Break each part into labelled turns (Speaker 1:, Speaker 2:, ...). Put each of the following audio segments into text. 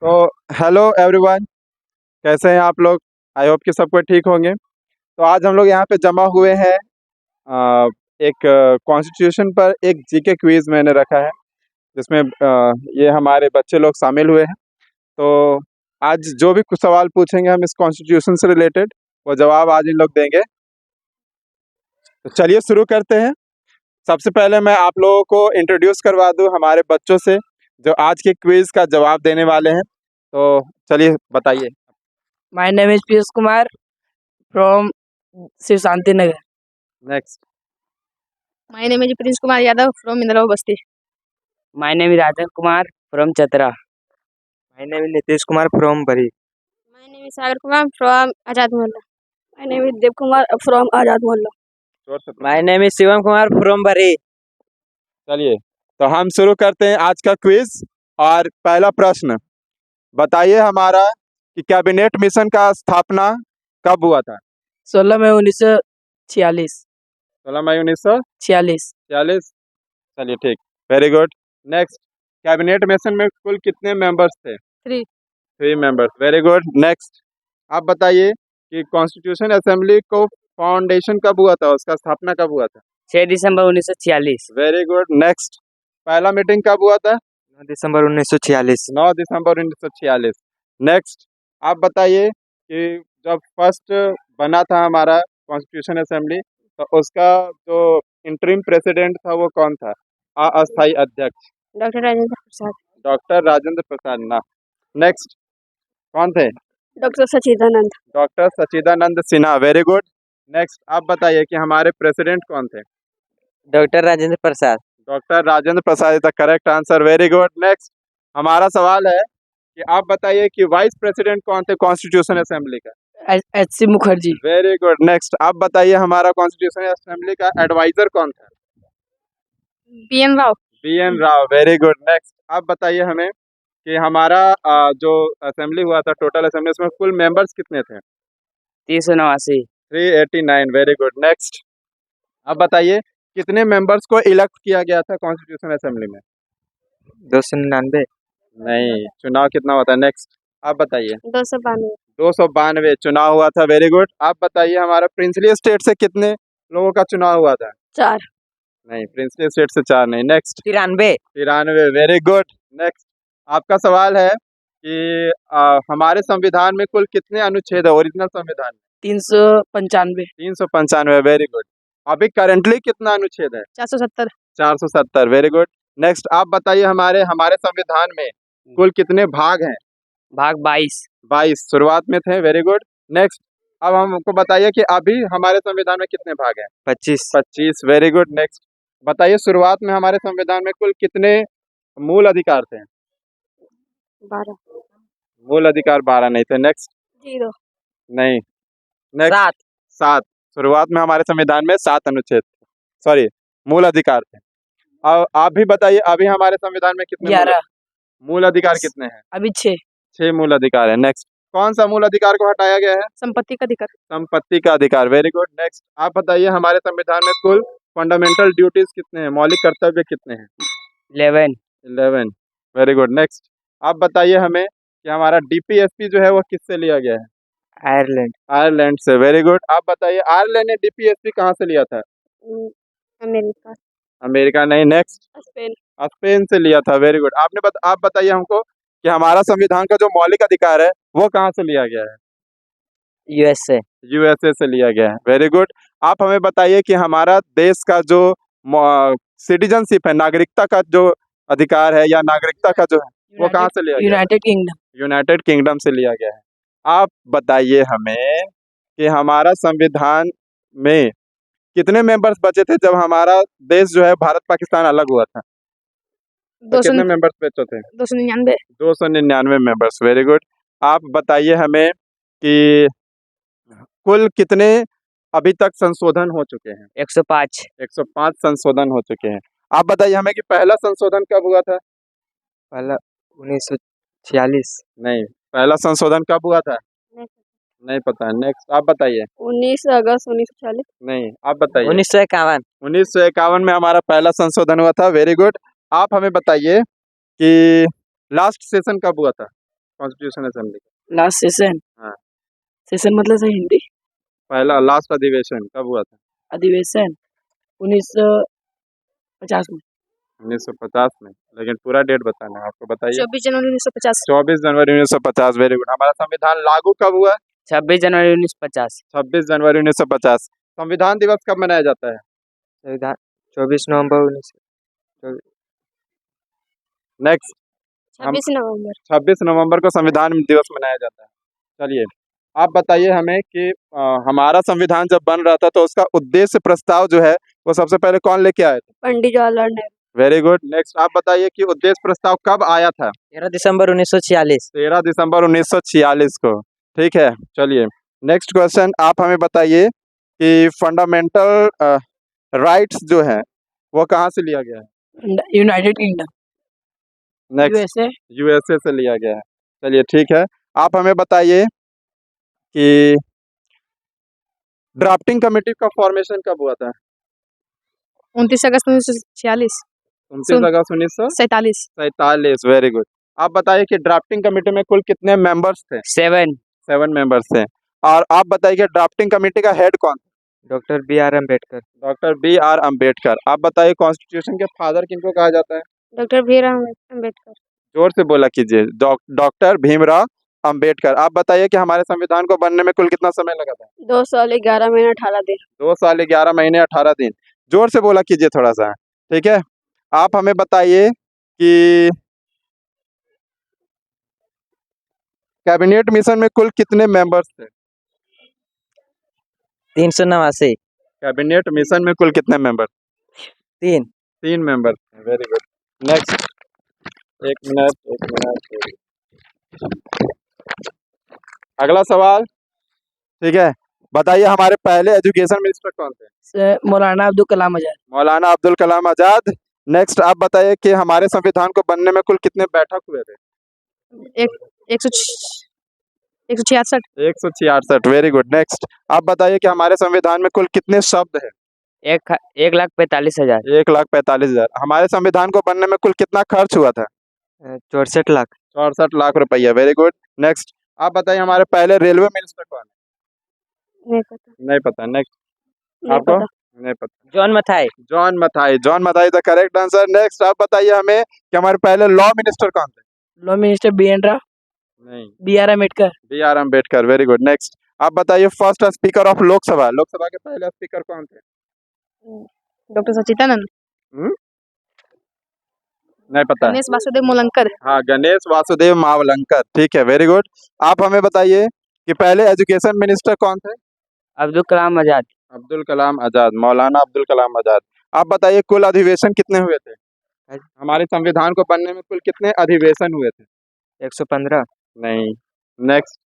Speaker 1: तो hello everyone, कैसे हैं आप लोग। आई होप कि सब कोई ठीक होंगे। तो आज हम लोग यहाँ पे जमा हुए हैं एक कॉन्स्टिट्यूशन पर एक जीके क्विज मैंने रखा है, जिसमें ये हमारे बच्चे लोग शामिल हुए हैं। तो आज जो भी कुछ सवाल पूछेंगे हम इस कॉन्स्टिट्यूशन से रिलेटेड, वो जवाब आज इन लोग देंगे। तो चलिए शुरू करते हैं। सबसे पहले मैं आप लोगों को इंट्रोड्यूस करवा दूं हमारे बच्चों से, जो आज के क्विज का जवाब देने वाले हैं। तो चलिए बताइए।
Speaker 2: My name is Piyush Kumar from Shiv Shanti Nagar.
Speaker 1: Next.
Speaker 3: My name is Prince Kumar Yadav from Mindarao Basti.
Speaker 2: My name is Rajan Kumar from Chatra.
Speaker 4: My name is Nitish Kumar from Bari.
Speaker 3: My name is Sagar Kumar from Azad Mohalla. My name is Dev Kumar from Azad Mohalla.
Speaker 4: My name is Shivam Kumar from Bari.
Speaker 1: चलिए, तो हम शुरू करते हैं आज का quiz. और पहला प्रश्न बताइए हमारा कि कैबिनेट मिशन का स्थापना कब हुआ था।
Speaker 2: 16 मई 1946.
Speaker 1: 16 मई 1946।
Speaker 2: 46.
Speaker 1: चलिए ठीक, very good. Next, cabinet mission में कुल कितने मेंबर्स थे। 3 मेंबर्स, वेरी गुड। नेक्स्ट, आप बताइए कि कॉन्स्टिट्यूशन असेंबली को फाउंडेशन कब हुआ था, उसका स्थापना कब हुआ था।
Speaker 2: 6 दिसंबर 1946.
Speaker 1: Very good. नेक्स्ट, पहला मीटिंग कब हुआ था।
Speaker 4: 9 दिसंबर 1946.
Speaker 1: 9 दिसंबर 1946। नेक्स्ट, आप बताइए कि जब फर्स्ट बना था हमारा कॉन्स्टिट्यूशन असेंबली, तो उसका जो इंटरिम प्रेसिडेंट था वो कौन था, अस्थायी अध्यक्ष।
Speaker 3: डॉक्टर राजेंद्र प्रसाद.
Speaker 1: डॉक्टर राजेंद्र प्रसाद ना। नेक्स्ट, कौन थे।
Speaker 3: Doctor Sachidanand.
Speaker 1: Doctor Sachidanand Sinha, very good. Next, आप बताइए कि हमारे प्रेसिडेंट कौन थे।
Speaker 4: Doctor Rajendra Prasad.
Speaker 1: Doctor Rajendra Prasad is the correct answer, very good. Next, हमारा सवाल है कि आप बताइए कि वाइस प्रेसिडेंट कौन थे कॉन्स्टिट्यूशन असेंबली का।
Speaker 2: HC Mukherjee.
Speaker 1: Very good. Next, आप बताइए हमारा कॉन्स्टिट्यूशन असेंबली का एडवाइजर कौन था।
Speaker 3: BN Rao.
Speaker 1: BN Rao, very good. Next, आप बताइए हमें कि हमारा जो असेंबली हुआ था, टोटल असेंबली, उसमें कुल मेंबर्स कितने थे।
Speaker 2: 389.
Speaker 1: 389, वेरी गुड। नेक्स्ट, आप बताइए कितने मेंबर्स को इलेक्ट किया गया था कॉन्स्टिट्यूशन असेंबली में।
Speaker 4: 299.
Speaker 1: नहीं, चुनाव कितना होता है। नेक्स्ट, आप बताइए।
Speaker 3: 292.
Speaker 1: 292 चुनाव हुआ था, वेरी गुड। आप बताइए हमारा प्रिंसली स्टेट से कितने लोगों का चुनाव हुआ था।
Speaker 3: 4.
Speaker 1: नहीं, प्रिंसली स्टेट से 4 नहीं। नेक्स्ट,
Speaker 4: 93.
Speaker 1: 93, very good. नेक्स्ट, आपका सवाल है कि हमारे संविधान में कुल कितने अनुच्छेद है ओरिजिनल संविधान में।
Speaker 2: 395.
Speaker 1: 395, वेरी गुड। अभी करंटली कितना अनुच्छेद है।
Speaker 3: 470.
Speaker 1: 470, वेरी गुड। नेक्स्ट, आप बताइए हमारे संविधान में कुल कितने भाग हैं।
Speaker 2: भाग 22.
Speaker 1: 22 शुरुआत में थे, वेरी गुड। नेक्स्ट, अब हमको बताइए कि अभी हमारे संविधान में कितने भाग हैं।
Speaker 4: 25.
Speaker 1: 25, वेरी गुड। नेक्स्ट, बताइए शुरुआत में हमारे संविधान में कुल कितने मूल अधिकार थे।
Speaker 3: 12.
Speaker 1: मूल अधिकार 12 नहीं थे। नेक्स्ट,
Speaker 3: 0.
Speaker 1: नहीं। नेक्स्ट, 7 शुरुआत में हमारे संविधान में 7 अनुच्छेद, सॉरी, मूल अधिकार थे। अब आप भी बताइए अभी हमारे संविधान में कितने
Speaker 2: 11.
Speaker 1: मूल अधिकार कितने हैं।
Speaker 2: अभी 6.
Speaker 1: 6 मूल अधिकार है। नेक्स्ट, कौन सा मूल अधिकार को हटाया गया है।
Speaker 3: संपत्ति का अधिकार.
Speaker 1: संपत्ति का अधिकार, वेरी गुड। नेक्स्ट, आप बताइए हमारे संविधान में कुल फंडामेंटल ड्यूटीज कितने हैं, मौलिक कर्तव्य कितने हैं।
Speaker 2: 11.
Speaker 1: Very good. नेक्स्ट, आप बताइए हमें कि हमारा DPSP जो है वो किससे लिया गया है।
Speaker 4: आयरलैंड.
Speaker 1: आयरलैंड से, वेरी गुड। आप बताइए आयरलैंड ने DPSP कहाँ से लिया था।
Speaker 3: अमेरिका.
Speaker 1: अमेरिका नहीं। Next,
Speaker 3: Spain.
Speaker 1: स्पेन से लिया था, वेरी गुड। आप बताइए हमको कि हमारा संविधान का जो मौलिक अधिकार है वो कहाँ से लिया गया है।
Speaker 4: USA
Speaker 1: से लिया गया है, वेरी गुड। आप हमें बताइए कि हमारा देश का जो सिटीजनशिप है, नागरिकता का जो अधिकार है या नागरिकता का जो है वो कहाँ से लिया गया है।
Speaker 2: United kingdom.
Speaker 1: यूनाइटेड किंगडम से लिया गया है। आप बताइए हमें कि हमारा संविधान में कितने मेंबर्स बचे थे जब हमारा देश जो है भारत पाकिस्तान अलग हुआ था। तो कितने मेंबर्स बचे थे।
Speaker 3: 299.
Speaker 1: 299 मेंबर्स, वेरी गुड। आप बताइए हमें कि कुल कितने अभी तक संशोधन हो चुके हैं।
Speaker 2: 105.
Speaker 1: 105 संशोधन हो चुके हैं। आप बताइए हमें कि पहला संशोधन कब हुआ था।
Speaker 4: पहला 1946.
Speaker 1: नहीं, पहला संशोधन कब हुआ था, नहीं पता। नेक्स्ट, आप बताइए।
Speaker 3: 19 अगस्त 1940.
Speaker 1: नहीं, आप बताइए।
Speaker 4: 1951.
Speaker 1: 1951 में हमारा पहला संशोधन हुआ था, वेरी गुड। आप हमें बताइए कि लास्ट सेशन कब हुआ था। कॉन्स्टिट्यूशन असेंबली का?
Speaker 2: Last session.
Speaker 1: हाँ।
Speaker 2: सेशन मतलब सही हिंदी।
Speaker 1: पहला लास्ट अधिवेशन कब हुआ था?
Speaker 2: अधिवेशन 1950 में।
Speaker 1: 1950 में, लेकिन पूरा डेट बताना है आपको, बताइए।
Speaker 3: 24 जनवरी 1950।
Speaker 1: 24 जनवरी 1950, वेरी गुड। हमारा संविधान लागू कब हुआ?
Speaker 2: 26 जनवरी 1950।
Speaker 1: 26 जनवरी 1950। संविधान दिवस कब मनाया जाता है?
Speaker 4: संविधान 24 नवंबर 1924।
Speaker 1: नेक्स्ट,
Speaker 3: 26 नवंबर।
Speaker 1: 26 नवंबर को संविधान दिवस मनाया जाता है। चलिए, आप बताइए हमें कि हमारा संविधान जब बन रहा था तो उसका उद्देश्य प्रस्ताव जो है वो सबसे पहले कौन लेके आए थे?
Speaker 3: Pandit Jawaharlal Nehru.
Speaker 1: Very good. Next, आप बताइए कि उद्देश्य प्रस्ताव कब आया था?
Speaker 4: 13 दिसंबर 1946।
Speaker 1: 13 दिसंबर 1946 को। ठीक है, चलिए नेक्स्ट क्वेश्चन, आप हमें बताइए कि फंडामेंटल राइट्स जो है वो कहाँ से लिया गया है?
Speaker 2: United kingdom.
Speaker 1: Next,
Speaker 2: USA.
Speaker 1: USA से लिया गया है। चलिए ठीक है, आप हमें बताइए कि ड्राफ्टिंग कमेटी का फॉर्मेशन कब हुआ था?
Speaker 3: 29 अगस्त 1946।
Speaker 1: 29 अगस्त 1947।
Speaker 3: 47।
Speaker 1: Very good. आप बताइए कि ड्राफ्टिंग कमेटी में कुल कितने मेंबर्स थे?
Speaker 2: 7।
Speaker 1: मेंबर्स थे। और आप बताइए कि ड्राफ्टिंग कमेटी का हेड कौन?
Speaker 4: Doctor B.R. Ambedkar.
Speaker 1: Doctor B.R. Ambedkar. आप बताइए कॉन्स्टिट्यूशन के फादर किनको कहा जाता है?
Speaker 3: डॉक्टर भीमराव अम्बेडकर।
Speaker 1: जोर से बोला कीजिए। डॉक्टर भीमराव अम्बेडकर। आप बताइए कि हमारे संविधान को बनने में कुल कितना समय लगा था?
Speaker 3: 2 साल 11 महीने 18 दिन।
Speaker 1: 2 साल 11 महीने 18 दिन। जोर से बोला कीजिए थोड़ा सा, ठीक है। आप हमें बताइए कि कैबिनेट मिशन में कुल कितने मेंबर्स थे?
Speaker 4: 389।
Speaker 1: कैबिनेट मिशन में कुल कितने member?
Speaker 4: 3।
Speaker 1: Member. Very good. Next, एक मिनट। अगला सवाल, ठीक है। बताइए हमारे पहले एजुकेशन मिनिस्टर कौन थे?
Speaker 2: मौलाना अब्दुल कलाम आजाद।
Speaker 1: मौलाना अब्दुल कलाम आजाद। नेक्स्ट, आप बताइए कि हमारे संविधान को बनने में कुल कितने बैठक हुए थे?
Speaker 3: 166।
Speaker 1: 166। Very good. नेक्स्ट, आप बताइए कि हमारे संविधान में कुल कितने शब्द हैं?
Speaker 2: 1,45,000।
Speaker 1: 1,45,000। हमारे संविधान को बनने में कुल कितना खर्च हुआ था?
Speaker 4: 64 लाख।
Speaker 1: 64 लाख रुपया। Very good. नेक्स्ट, आप बताइए हमारे पहले रेलवे मिनिस्टर कौन है?
Speaker 3: नहीं पता।
Speaker 1: नहीं पता। नेक्स्ट,
Speaker 3: नहीं
Speaker 1: आपको?
Speaker 3: पता।
Speaker 1: नहीं पता।
Speaker 4: John Mathai.
Speaker 1: John Mathai the correct answer. Next, आप बताइए हमें कि हमारे पहले लॉ मिनिस्टर कौन थे?
Speaker 2: Law minister B.N. राव।
Speaker 1: नहीं,
Speaker 2: B.R. Ambedkar.
Speaker 1: B.R. Ambedkar. Very good. Next, आप बताइए फर्स्ट स्पीकर ऑफ लोकसभा के पहले स्पीकर कौन थे?
Speaker 3: डॉक्टर सचिदानंद।
Speaker 1: हम्म? नहीं पता।
Speaker 3: गणेश वासुदेव मोलंकर।
Speaker 1: हाँ, गणेश वासुदेव मावलंकर। ठीक है, वेरी गुड। आप हमें बताइए कि पहले एजुकेशन मिनिस्टर कौन थे?
Speaker 2: अब्दुल कलाम आजाद।
Speaker 1: अब्दुल कलाम आजाद, मौलाना अब्दुल कलाम आजाद। आप बताइए कुल अधिवेशन कितने हुए थे? हमारे संविधान को बनने में कुल कितने अधिवेशन हुए थे?
Speaker 4: 115।
Speaker 1: नहीं। नेक्स्ट,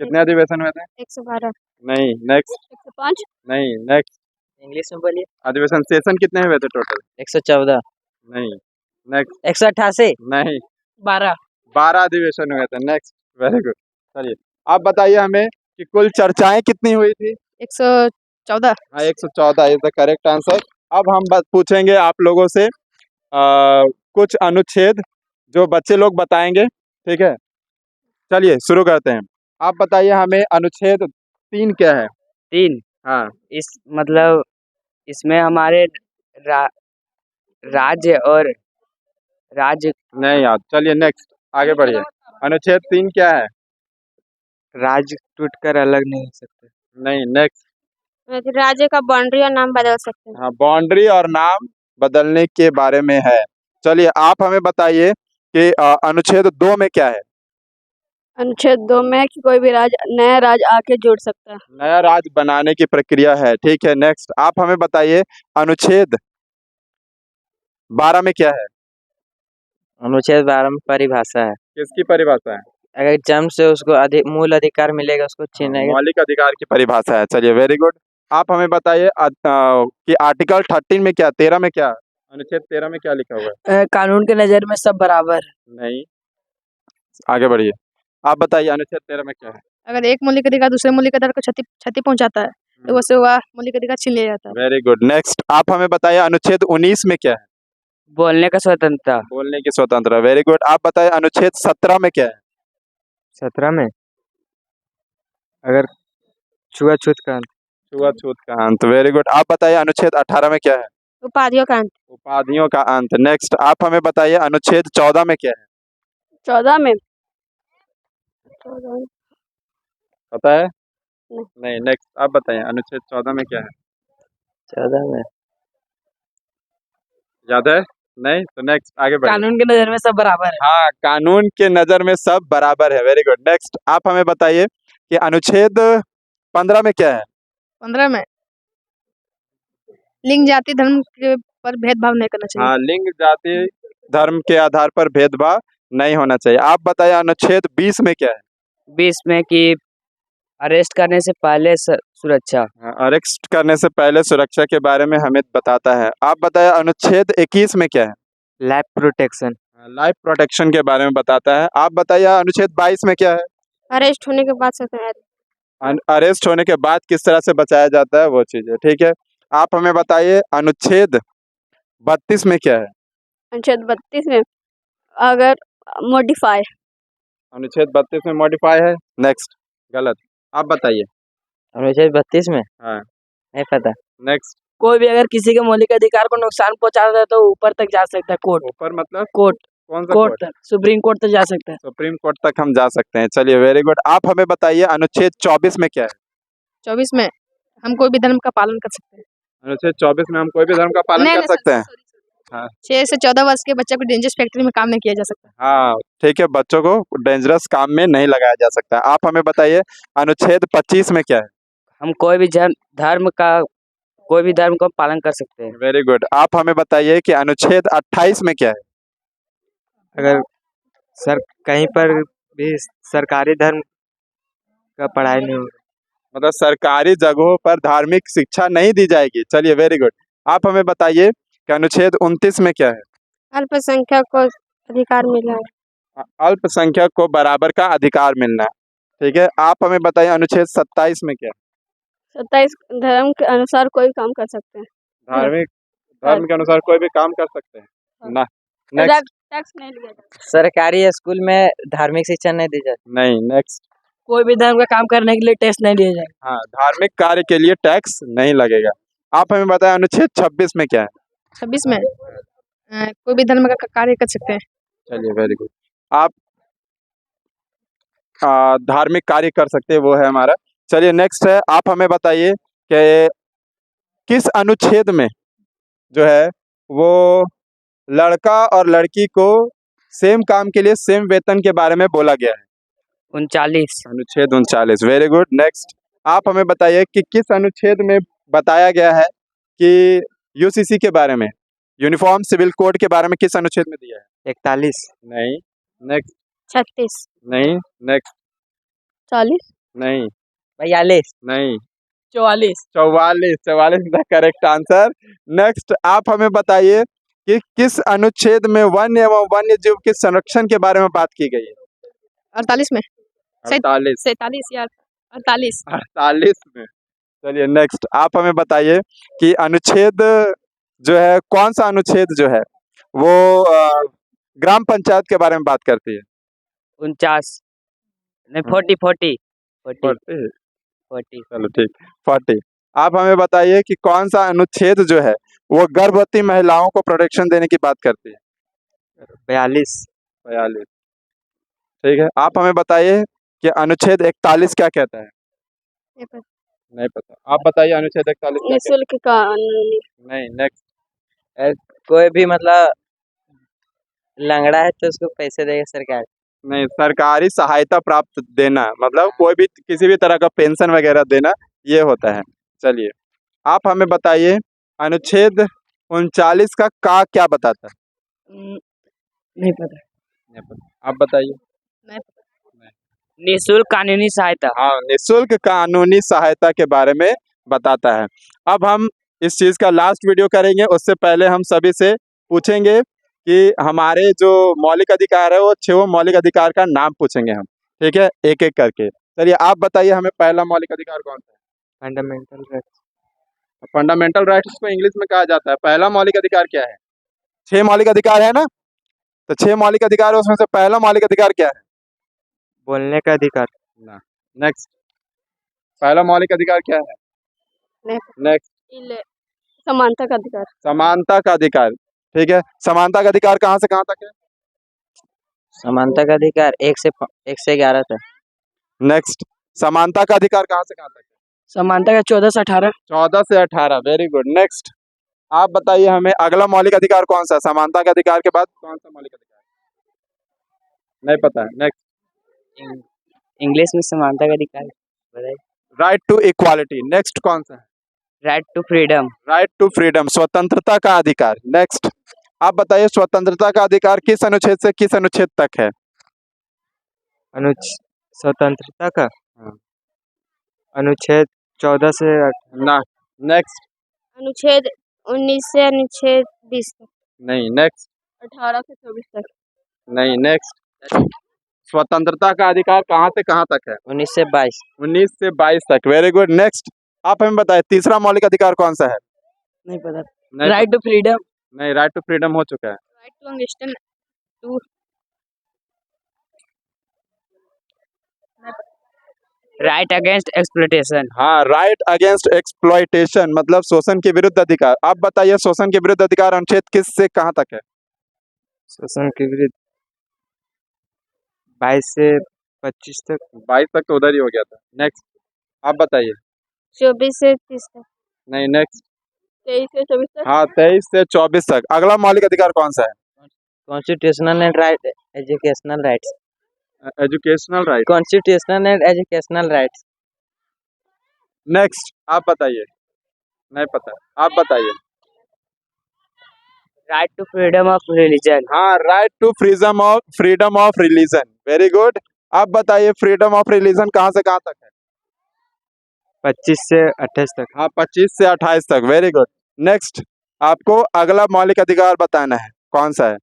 Speaker 1: कितने अधिवेशन हुए थे?
Speaker 3: 112।
Speaker 1: नहीं। नेक्स्ट,
Speaker 3: 105।
Speaker 1: नहीं। नेक्स्ट,
Speaker 4: इंग्लिश में बोलिए।
Speaker 1: अधिवेशन सेशन कितने हुए थे टोटल?
Speaker 4: 114।
Speaker 1: नहीं। नेक्स्ट,
Speaker 4: 188।
Speaker 1: नहीं।
Speaker 2: 12।
Speaker 1: 12 अधिवेशन हुए थे। Next, very good. चलिए, आप बताइए हमें कि कुल चर्चाएं कितनी हुई थी?
Speaker 3: 114।
Speaker 1: हाँ, 114 इज द करेक्ट आंसर। अब हम पूछेंगे आप लोगों से कुछ अनुच्छेद जो बच्चे लोग बताएंगे, ठीक है। चलिए शुरू करते हैं। आप बताइए हमें अनुच्छेद 3 क्या है?
Speaker 2: 3।
Speaker 1: हाँ,
Speaker 2: मतलब इसमें हमारे राज्य और राज्य।
Speaker 1: नहीं याद। चलिए नेक्स्ट, आगे बढ़िए। अनुच्छेद 3 क्या है?
Speaker 4: राज्य टूटकर अलग नहीं हो सकते।
Speaker 1: नहीं। नेक्स्ट,
Speaker 3: राज्य का बाउंड्री और नाम बदल सकते हैं।
Speaker 1: हाँ, बाउंड्री और नाम बदलने के बारे में है। चलिए, आप हमें बताइए कि अनुच्छेद 2 में क्या है?
Speaker 3: अनुच्छेद 2 में कि कोई भी नया राज्य आके जुड़ सकता है।
Speaker 1: नया राज्य बनाने की प्रक्रिया है, ठीक है। नेक्स्ट, आप हमें बताइए अनुच्छेद 12 में क्या है?
Speaker 4: अनुच्छेद 12 में परिभाषा है।
Speaker 1: किसकी परिभाषा है?
Speaker 4: अगर जन्म से उसको मूल अधिकार मिलेगा उसको छीनेगा।
Speaker 1: मौलिक अधिकार की परिभाषा है। चलिए, वेरी गुड। आप हमें बताइए कि आर्टिकल 13 में क्या, 13 में क्या, अनुच्छेद 13 में क्या लिखा हुआ है?
Speaker 2: कानून के नजर में सब बराबर।
Speaker 1: नहीं, आगे बढ़िए। आप बताइए अनुच्छेद 13 में क्या है?
Speaker 3: अगर एक मौलिक अधिकार दूसरे मौलिक अधिकार को क्षति पहुंचाता है तो उससे वह मौलिक अधिकार छीन लिया जाता है।
Speaker 1: Very good. नेक्स्ट, आप हमें बताइए अनुच्छेद 19 में क्या है?
Speaker 2: बोलने का स्वतंत्रता।
Speaker 1: बोलने की स्वतंत्रता। Very good. आप बताइए अनुच्छेद 17 में क्या है?
Speaker 4: 17 में अगर छुआछूत का अंत।
Speaker 1: छुआछूत का अंत, वेरी गुड। आप बताइए अनुच्छेद 18 में क्या है?
Speaker 3: उपाधियों का अंत।
Speaker 1: उपाधियों का अंत। नेक्स्ट आप हमें बताइए अनुच्छेद 14 में क्या है?
Speaker 3: 14 में 14
Speaker 1: पता है?
Speaker 3: नहीं।
Speaker 1: नहीं। नेक्स्ट आप बताइए अनुच्छेद 14 में क्या है?
Speaker 4: 14 में
Speaker 1: याद है? नहीं तो नेक्स्ट आगे बढ़िए।
Speaker 2: कानून की नजर में सब बराबर है।
Speaker 1: हाँ, कानून के नजर में सब बराबर है, वेरी गुड। नेक्स्ट आप हमें बताइए कि अनुच्छेद 15 में क्या है?
Speaker 3: 15 में लिंग जाति धर्म के पर भेदभाव नहीं करना चाहिए।
Speaker 1: हाँ, लिंग जाति धर्म के आधार पर भेदभाव नहीं होना चाहिए। आप बताइए अनुच्छेद 20 में क्या है?
Speaker 4: 20 में कि अरेस्ट करने से पहले सुरक्षा।
Speaker 1: अरेस्ट करने से पहले सुरक्षा के बारे में हमें बताता है। आप बताइए अनुच्छेद 21 में क्या है?
Speaker 4: Life protection.
Speaker 1: लाइफ प्रोटेक्शन के बारे में बताता है। आप बताइए अनुच्छेद 22 में क्या है?
Speaker 3: अरेस्ट होने के बाद सकते हैं।
Speaker 1: अरेस्ट होने के बाद किस तरह से बचाया जाता है वो चीजें, ठीक है। आप हमें बताइए अनुच्छेद 32 में क्या है?
Speaker 3: अनुच्छेद 32 में अगर मॉडिफाई।
Speaker 1: अनुच्छेद 32 में मॉडिफाई है। नेक्स्ट गलत। आप बताइए।
Speaker 4: अनुच्छेद 32 में
Speaker 1: हाँ।
Speaker 4: नहीं पता।
Speaker 1: नेक्स्ट।
Speaker 2: कोई भी अगर किसी के मौलिक अधिकार को नुकसान पहुंचाता है तो ऊपर तक जा सकता है, कोर्ट।
Speaker 1: ऊपर मतलब
Speaker 2: कोर्ट।
Speaker 1: कौन सा
Speaker 2: कोर्ट
Speaker 1: कोर्ट?
Speaker 2: तक, सुप्रीम कोर्ट तक जा सकता है।
Speaker 1: सुप्रीम कोर्ट तक हम जा सकते हैं। चलिए, वेरी गुड। आप हमें बताइए अनुच्छेद 24 में क्या है?
Speaker 3: 24 में हम कोई भी धर्म का पालन कर सकते हैं।
Speaker 1: अनुच्छेद 24 में हम कोई भी धर्म का पालन कर सकते हैं। हाँ।
Speaker 3: 6 से 14 वर्ष के बच्चे को डेंजरस फैक्ट्री में काम नहीं किया जा सकता।
Speaker 1: हाँ, ठीक है, बच्चों को डेंजरस काम में नहीं लगाया जा सकता। आप हमें बताइए अनुच्छेद 25 में क्या है?
Speaker 4: हम कोई भी धर्म को पालन कर सकते हैं।
Speaker 1: Very good. आप हमें बताइए कि अनुच्छेद 28 में क्या है?
Speaker 4: अगर कहीं पर भी सरकारी धर्म का पढ़ाई नहीं हो,
Speaker 1: मतलब सरकारी जगहों पर धार्मिक शिक्षा नहीं दी जाएगी। चलिए, वेरी गुड। आप हमें बताइए कि अनुच्छेद 29 में क्या है?
Speaker 3: अल्पसंख्यक को अधिकार मिला है।
Speaker 1: अल्पसंख्यक को बराबर का अधिकार मिलना, ठीक है। आप हमें बताइए अनुच्छेद 27 में क्या है?
Speaker 3: 27 धर्म के अनुसार कोई काम कर सकते हैं।
Speaker 1: धार्मिक धर्म के अनुसार कोई भी काम कर सकते हैं ना। नेक्स्ट।
Speaker 3: टैक्स नहीं लिया जाता।
Speaker 4: सरकारी स्कूल में धार्मिक शिक्षा नहीं दी जाती।
Speaker 1: नहीं। नेक्स्ट।
Speaker 2: कोई भी धर्म का काम करने के लिए टेस्ट नहीं लिया जाएगा।
Speaker 1: हाँ, धार्मिक कार्य के लिए टैक्स नहीं लगेगा। आप हमें बताएं अनुच्छेद 26 में क्या है?
Speaker 3: 26 में कोई भी धर्म का कार्य कर सकते हैं।
Speaker 1: चलिए, वेरी गुड। आप धार्मिक कार्य कर सकते हैं, वो है हमारा। चलिए, नेक्स्ट है। आप हमें बताइए कि किस अनुच्छेद में जो है वो लड़का और लड़की को सेम काम के लिए सेम वेतन के बारे में बोला गया है?
Speaker 4: 39।
Speaker 1: अनुच्छेद 39। Very good. नेक्स्ट आप हमें बताइए कि किस अनुच्छेद में बताया गया है कि यूसीसी के बारे में, यूनिफॉर्म सिविल कोड के बारे में किस अनुच्छेद में दिया है?
Speaker 4: 41।
Speaker 1: नहीं। नेक्स्ट।
Speaker 3: 36।
Speaker 1: नहीं। नेक्स्ट।
Speaker 3: 40।
Speaker 1: नहीं।
Speaker 4: 42।
Speaker 1: नहीं।
Speaker 2: 44।
Speaker 1: 44 द करेक्ट आंसर। नेक्स्ट आप हमें बताइए कि किस अनुच्छेद में वन्य एवं वन्य जीव के संरक्षण के बारे में बात की गई है?
Speaker 3: 48 में
Speaker 1: 48।
Speaker 3: 47 या 48।
Speaker 1: 48 में। चलिए, नेक्स्ट आप हमें बताइए कि अनुच्छेद जो है, कौन सा अनुच्छेद जो है वो ग्राम पंचायत के बारे में बात करती है?
Speaker 4: 49 नहीं 40 40 40
Speaker 1: 40।
Speaker 4: 40।
Speaker 1: चलो ठीक, 40। आप हमें बताइए कि कौन सा अनुच्छेद जो है वो गर्भवती महिलाओं को प्रोटेक्शन देने की बात करती है?
Speaker 4: 42।
Speaker 1: 42। ठीक है। आप हमें बताइए कि अनुच्छेद 41 क्या कहता है? नहीं पता। आप बताइए अनुच्छेद 41 क्या कहता
Speaker 3: निःशुल्क कानूनी।
Speaker 1: है? नहीं। नेक्स्ट।
Speaker 4: कोई भी मतलब लंगड़ा है तो उसको पैसे देगा सरकार।
Speaker 1: नहीं, सरकारी सहायता प्राप्त देना, मतलब कोई भी किसी भी तरह का पेंशन वगैरह देना, ये होता है। चलिए, आप हमें बताइए अनुच्छेद 39 का क्या बताता है?
Speaker 2: नहीं पता।
Speaker 1: नहीं पता। आप बताइए।
Speaker 3: नहीं पता।
Speaker 4: निःशुल्क कानूनी सहायता।
Speaker 1: हाँ, निःशुल्क कानूनी सहायता के बारे में बताता है। अब हम इस चीज़ का लास्ट वीडियो करेंगे, उससे पहले हम सभी से पूछेंगे कि हमारे जो मौलिक अधिकार है वो 6 मौलिक अधिकार का नाम पूछेंगे हम, ठीक है, एक एक करके। चलिए, आप बताइए हमें पहला मौलिक अधिकार कौन सा है?
Speaker 4: Fundamental rights.
Speaker 1: फंडामेंटल राइट्स को इंग्लिश में कहा जाता है। पहला मौलिक अधिकार क्या है? 6 मौलिक अधिकार है ना, तो 6 मौलिक अधिकार है, उसमें से पहला मौलिक अधिकार क्या है?
Speaker 4: बोलने का अधिकार।
Speaker 1: ना। नेक्स्ट। पहला मौलिक अधिकार क्या है? नेक्स्ट।
Speaker 3: समानता का अधिकार।
Speaker 1: समानता का अधिकार। ठीक है, समानता का अधिकार कहाँ से कहाँ तक है?
Speaker 4: समानता का अधिकार 1 से 11 तक।
Speaker 1: नेक्स्ट। समानता का अधिकार कहाँ से कहाँ तक है?
Speaker 2: समानता का 14 से 18।
Speaker 1: 14 से 18। Very good. नेक्स्ट। आप बताइए हमें अगला मौलिक अधिकार कौन सा है? समानता के अधिकार के बाद कौन सा मौलिक अधिकार? नहीं पता है। नेक्स्ट।
Speaker 4: इंग्लिश में समानता का अधिकार बताइए।
Speaker 1: Right to equality. नेक्स्ट कौन सा है?
Speaker 4: Right to freedom.
Speaker 1: Right to freedom, स्वतंत्रता का अधिकार। नेक्स्ट। आप बताइए स्वतंत्रता का अधिकार किस अनुच्छेद से किस अनुच्छेद तक है?
Speaker 4: स्वतंत्रता का
Speaker 1: हाँ।
Speaker 4: अनुच्छेद 14 से
Speaker 1: ना। नेक्स्ट।
Speaker 3: अनुच्छेद 19 से अनुच्छेद 20 तक।
Speaker 1: नहीं। नेक्स्ट।
Speaker 3: 18 से 24 तक।
Speaker 1: नहीं। नेक्स्ट। स्वतंत्रता का अधिकार कहाँ से कहाँ तक है?
Speaker 4: 19 से 22।
Speaker 1: 19 से 22 तक। Very good. नेक्स्ट। आप हमें बताइए तीसरा मौलिक अधिकार कौन सा है?
Speaker 2: नहीं पता।
Speaker 1: नहीं।
Speaker 2: Right to freedom.
Speaker 1: नहीं, राइट टू फ्रीडम हो चुका है।
Speaker 3: Right to understand to.
Speaker 2: Right against exploitation.
Speaker 1: हाँ, राइट अगेंस्ट एक्सप्लॉइटेशन मतलब शोषण के विरुद्ध अधिकार। आप बताइए शोषण के विरुद्ध अधिकार अनुच्छेद किस से कहाँ तक है?
Speaker 4: शोषण के विरुद्ध 22 से 25 तक।
Speaker 1: 22 तक तो उधर ही हो गया था। नेक्स्ट। आप बताइए।
Speaker 3: 24 से 30 तक।
Speaker 1: नहीं। नेक्स्ट।
Speaker 3: 23 से 24 तक।
Speaker 1: हाँ, 23 से 24 तक। अगला मौलिक अधिकार कौन सा है?
Speaker 4: Constitutional and right educational rights.
Speaker 1: Educational right.
Speaker 4: Constitutional and educational rights.
Speaker 1: Next. आप बताइए। नहीं पता। आप बताइए।
Speaker 2: Right to freedom of religion.
Speaker 1: हाँ, right to freedom of religion. Very good. आप बताइए फ्रीडम ऑफ रिलीजन कहाँ से कहाँ तक है?
Speaker 4: 25 से 28 तक।
Speaker 1: हाँ, 25 से 28 तक। Very good. नेक्स्ट। आपको अगला मौलिक अधिकार बताना है कौन सा है?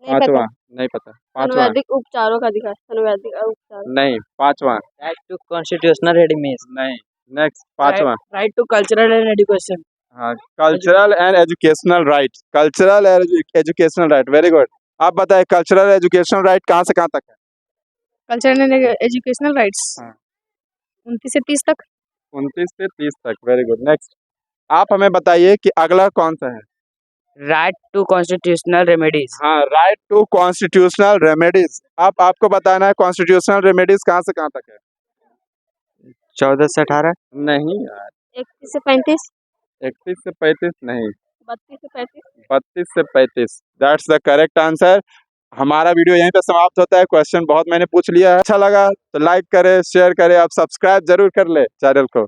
Speaker 1: पांचवा। नहीं पता। पांचवा।
Speaker 3: संवैधिक उपचारों का अधिकार। संवैधिक उपचार।
Speaker 1: नहीं। पांचवा।
Speaker 4: Right to constitutional remedies.
Speaker 1: नहीं। नेक्स्ट। पांचवा।
Speaker 2: Right to cultural and education.
Speaker 1: हाँ, cultural and educational right. Cultural and educational right. Very good. आप बताइए कल्चरल एजुकेशनल राइट कहाँ से कहाँ तक है?
Speaker 3: Cultural and educational rights.
Speaker 1: हाँ।
Speaker 3: 29 से 30 तक।
Speaker 1: 29 से 30 तक। Very good. नेक्स्ट। आप हमें बताइए कि अगला कौन सा है?
Speaker 2: Right to constitutional remedies.
Speaker 1: हाँ, राइट टू कॉन्स्टिट्यूशनल रेमेडीज। आपको बताना है कॉन्स्टिट्यूशनल रेमेडीज कहाँ से कहाँ तक है?
Speaker 4: 14 से 18।
Speaker 1: नहीं यार।
Speaker 3: 31 से 35।
Speaker 1: 31 से 35 नहीं।
Speaker 3: 32 से 35।
Speaker 1: 32 से 35। That's the correct answer. हमारा वीडियो यहीं पे समाप्त होता है। क्वेश्चन बहुत मैंने पूछ लिया है। अच्छा लगा तो लाइक करें, शेयर करें, आप सब्सक्राइब जरूर कर ले चैनल को।